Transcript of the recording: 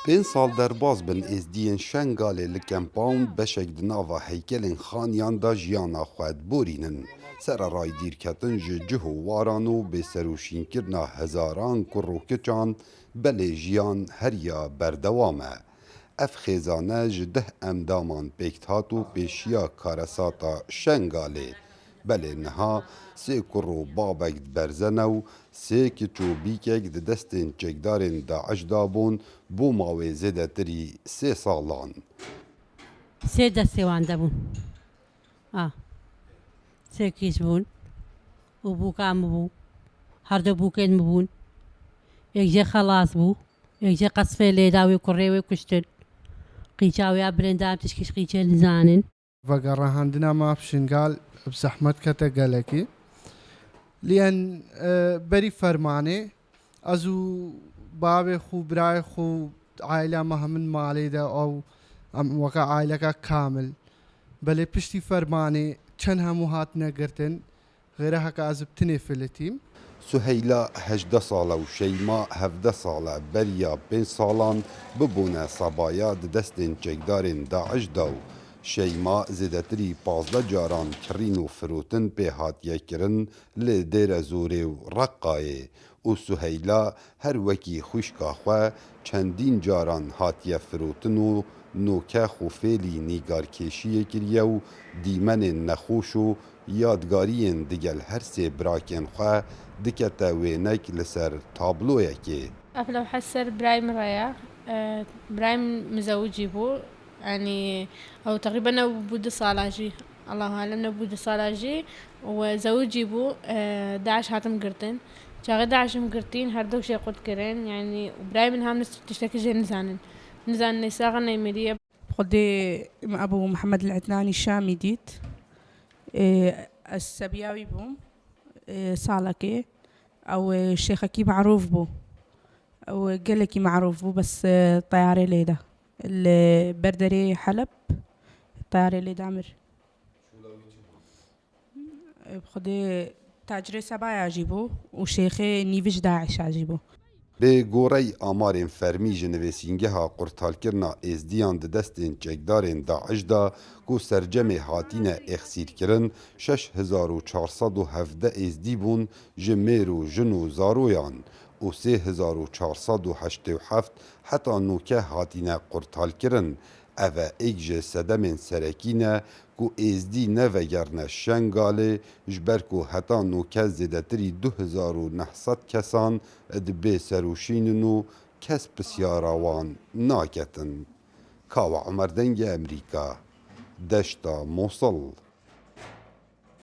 پێنج ساڵ دەرباز بن ێزدiyên Şengalê li Kempawon beşek di nava heykelên xaniyan da jiyana xwe diborînin. Sererayî dîrketin ji cih û waran û bêserûşînkirina hezaran kur û kiçan belê jiyan heriya berdewam e. Ev xêzane ji 10 endamman pêk hat û pêşiya karesata Şengalê. Belê niha sê kur û babek diberzene û sê kiç û bîkek di destên çekdarên Daeş da bûn bû mawê zêdetirî 3 salan. Sê destê wan de bûn. Sê kîş bûn û bûka min bû. Her du bûkên min bûn. Yek jê xelas bû, yek jê qesfê lêda wê kurê wê kuştin. Qîça wê ya birêndam tişkîş qîçê nizanin. vegerandina maf Şingal bi zehmet kete gelekî. Lîen berî fermanê ez û bavê xwe birayê xwe aîla me hemin malê de ew em weka aîleka kamil. Belê piştî fermanê çend hemû hatine girtin xêre heka ez bi tinê filetîm. Süheyla 18 sala û Şeyma 17 sala beriya 5 salan bibûne sebaya di destên çekdarên Daeş da û Şeyma zêdetirî 15 caran kirîn û firotin pê hatiye kirin lê Dêre Zorê û Reqqayê û Süheyla her wekî xwîşka xwe çendîn caran hatiye firotin û nokex û fêlî nîgarkêşiyê kiriye û dîmenên nexweş û yadgariyên digel her sê birakên xwe dikete wênek li ser tabloyekê. Ev lewhe ser birayê min re ye. Birayê min mizewicî bû. Yani ew teqrîben nebû 2 sala jî. Allahu alem nebû 2 sala jî û zewicî bû. Daeş hatin girtin. Çaxê Daeşim girtîn her duk jê qut kirin. Yani birayê min hem tiştekî jê nizanin. Nizanin nêsaxa neymêriye. خدي أبو محمد العدناني الشامي ديت السبياوي بوم صالكي أو الشيخكي معروف بو أو قلكي معروف بو بس طياري ليدا البردري حلب طياري ليدا عمر خدي تاجري سبايا عجيبو وشيخي نيفش داعش عجيبو Bê gorey amarên fermî ji nivêsîngeha qurtalkirina êzdiyan di destên çekdarên Daeş da ku sercemê hatîne exsîrkirin 6417 êzdî bûn ji mêr û jin û zaroyan û 3487 heta noke hatîne qurtalkirin. Ev e êk ji sedemên serekî ne ku êzdî nevegerne Şengalê ji ber ku heta noke zêdetirî 2900 kesan di bêserûşînin û kes pisyara wan naketin. Kawa Emer Dengê Emerîka, Deşta Mosul.